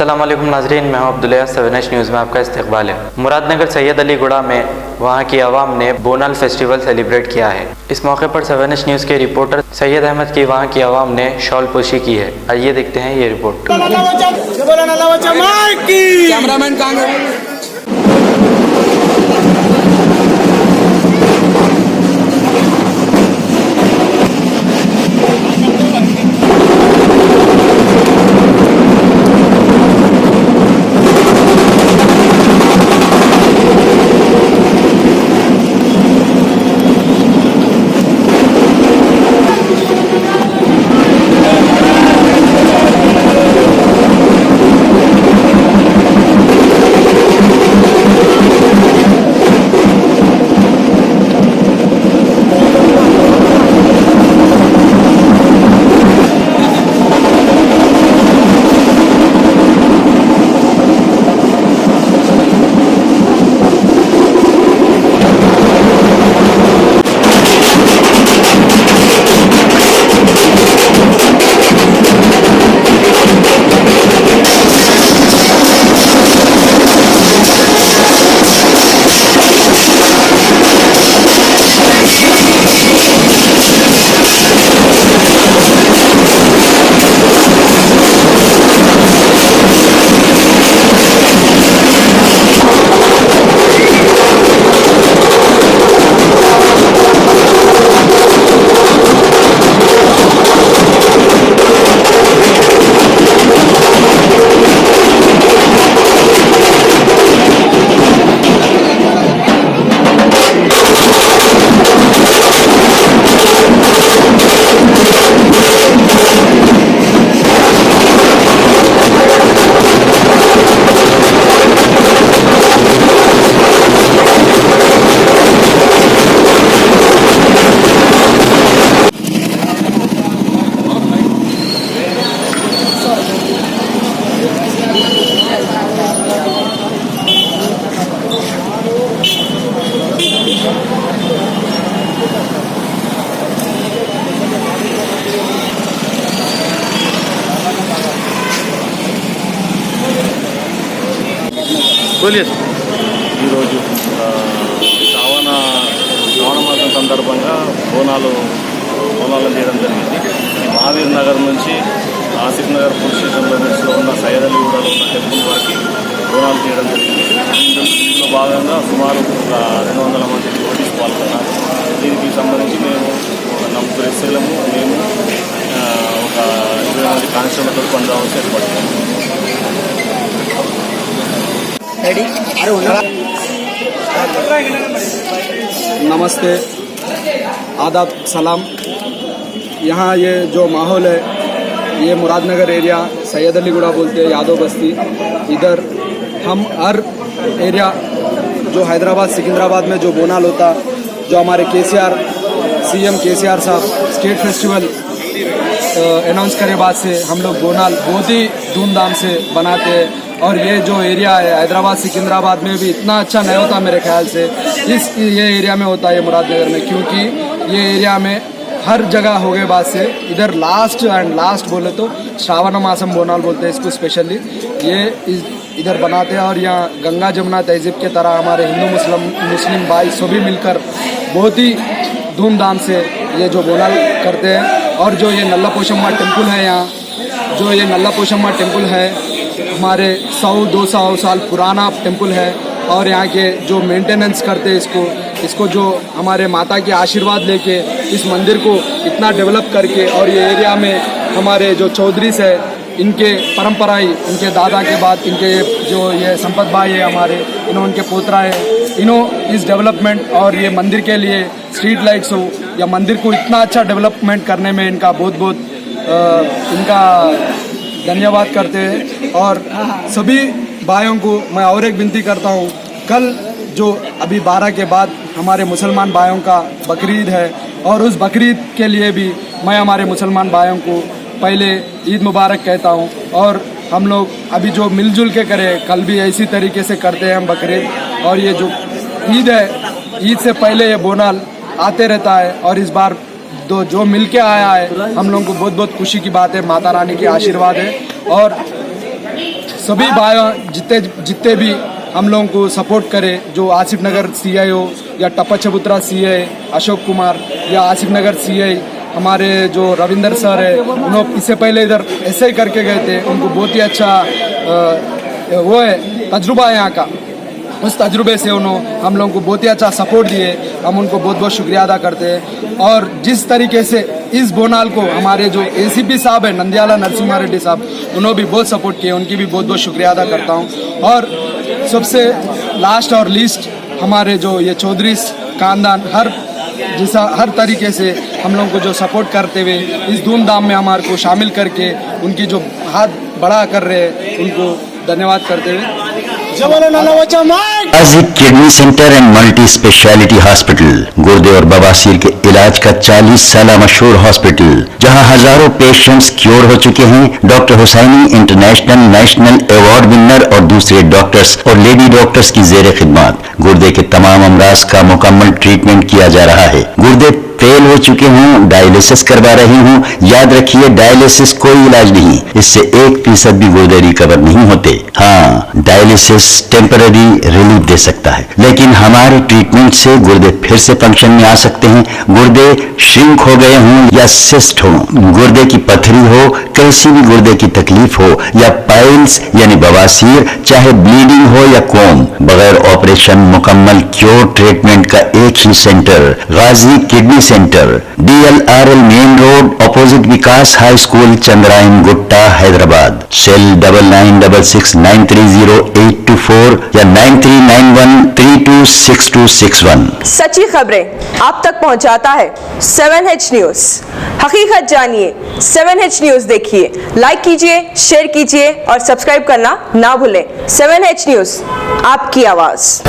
अस्सलाम वालेकुम नाज़रीन, मैं हूं अब्दुल्ला। 7H न्यूज़ में आपका इस्तकबाल है। मुरादनगर सैयद अली गुड़ा में वहां की आवाम ने बोनाल फेस्टिवल सेलिब्रेट किया है। इस मौके पर 7H न्यूज़ के रिपोर्टर सैयद अहमद की वहां की आवाम ने शॉल पोशी की है। आइए देखते हैं ये रिपोर्ट। कैमरामैन कहाँ गए? बोलिए। ఈరోజు శ్రావణ మాసం సందర్భంగా బోనాలు చేయడం జరిగింది. మహావీర్ నగర్ నుంచి ఆసిఫ్ నగర్ పోలీస్ స్టేషన్ లిమిట్స్లో ఉన్న సయ్యద్ అలీ గూడలో ఉన్న టెంపుల్ వరకు బోనాలు చేయడం జరిగింది. దీంట్లో భాగంగా సుమారు 200 మంది పోలీసు పాల్గొన్నారు. దీనికి సంబంధించి మేము 40 ఎస్ఐలము మేము ఒక 20 మంది కానిస్టేబుల్తో బందోబస్తు ఏర్పడుతున్నాము. नमस्ते, आदाब, सलाम। यहाँ ये जो माहौल है ये मुरादनगर एरिया सैयद अली गुड़ा बोलते हैं, यादव बस्ती। इधर हम हर एरिया जो हैदराबाद सिकंदराबाद में जो बोनाल होता, जो हमारे सीएम केसीआर साहब स्टेट फेस्टिवल अनाउंस करे बाद से हम लोग बोनाल बहुत ही धूमधाम से बनाते हैं। और ये जो एरिया है हैदराबाद सिकंदराबाद में भी इतना अच्छा नहीं होता मेरे ख्याल से ये एरिया में होता है मुरादनगर में, क्योंकि ये एरिया में हर जगह हो गए बाद से इधर लास्ट बोले तो श्रावण मासम बोनाल बोलते हैं इसको स्पेशली। ये इधर बनाते हैं और यहाँ गंगा जमुना तहजीब के तरह हमारे हिंदू मुस्लिम भाई सभी मिलकर बहुत ही धूमधाम से ये जो बोनाल करते हैं। और जो ये नल्ला पोशम्मा टेम्पल है, यहाँ जो ये नल्ला पोशम्मा टेम्पल है हमारे 100-200 साल पुराना टेम्पल है। और यहाँ के जो मेंटेनेंस करते हैं इसको जो हमारे माता के आशीर्वाद लेके इस मंदिर को इतना डेवलप करके, और ये एरिया में हमारे जो चौधरी है इनके परंपराएं, इनके दादा के बाद इनके जो ये संपत भाई है हमारे, इनके पोतरा है, इस डेवलपमेंट और ये मंदिर के लिए स्ट्रीट लाइट्स हो या मंदिर को इतना अच्छा डेवलपमेंट करने में इनका बहुत इनका धन्यवाद करते हैं। और सभी भाइयों को मैं और एक विनती करता हूँ, कल जो अभी 12 के बाद हमारे मुसलमान भाइयों का बकरीद है, और उस बकरीद के लिए भी मैं हमारे मुसलमान भाइयों को पहले ईद मुबारक कहता हूँ। और हम लोग अभी जो मिलजुल के करें, कल भी इसी तरीके से करते हैं हम बकरीद। और ये जो ईद है, ईद से पहले ये बोनाल आते रहता है, और इस बार जो मिल के आया है हम लोगों को बहुत खुशी की बात है। माता रानी की आशीर्वाद है। और सभी भाई जितने भी हम लोगों को सपोर्ट करे, जो आसिफ नगर सीआई हो या टप्पा चबूतरा सीआई अशोक कुमार या आसिफ नगर सीआई हमारे जो रविंदर सर है, उन्होंने इससे पहले इधर ऐसे ही करके गए थे, उनको बहुत ही अच्छा वो है तजुर्बा है यहाँ का। उस तजुर्बे से उन्होंने हम लोगों को बहुत ही अच्छा सपोर्ट दिए, हम उनको बहुत बहुत शुक्रिया अदा करते हैं। और जिस तरीके से इस बोनाल को हमारे जो एसीपी साहब है नंदियाला नरसिम्हा रेड्डी साहब, उन्होंने भी बहुत सपोर्ट किए, उनकी भी बहुत बहुत शुक्रिया अदा करता हूँ। और सबसे लास्ट और लीस्ट हमारे जो ये चौधरी खानदान हर तरीके से हम लोगों को जो सपोर्ट करते हुए इस धूमधाम में हमारे को शामिल करके उनकी जो हाथ बड़ा कर रहे हैं, उनको धन्यवाद करते हुए Asif kidney centre and multi speciality hospital, गुर्दे और बवासीर के इलाज का 40 साल मशहूर हॉस्पिटल, जहां हजारों पेशेंट्स क्योर हो चुके हैं। Doctor Husaini international national award winner और दूसरे डॉक्टर्स और लेडी डॉक्टर्स की जेर खिदमत गुर्दे के तमाम अमराज का मुकम्मल ट्रीटमेंट किया जा रहा है। गुर्दे फेल हो चुके हों, डायलिसिस करवा रही हूँ, याद रखिए डायलिसिस कोई इलाज नहीं, इससे 1% भी गुर्दे रिकवर नहीं होते। हाँ, डायलिसिस टेम्पररी रिलीफ दे सकता है, लेकिन हमारे ट्रीटमेंट से गुर्दे फिर से फंक्शन में आ सकते हैं। गुर्दे श्रिंक हो गए हों या सिस्ट हो, गुर्दे की पथरी हो, कैसी भी गुर्दे की तकलीफ हो या पाइल्स यानी बवासीर, चाहे ब्लीडिंग हो या कोम, बगैर ऑपरेशन मुकम्मल क्योर ट्रीटमेंट का एक ही centre, Ghazi kidney centre, DLRL main road, opposite Vikas high school, Chandrayangutta, Hyderabad. Cell 9966930824 या 9391326261। सच्ची खबरें आप तक पहुंचाता है 7H न्यूज। हकीकत जानिए, 7H न्यूज देखिए, लाइक कीजिए, शेयर कीजिए और सब्सक्राइब करना ना भूलें। 7H न्यूज, आपकी आवाज।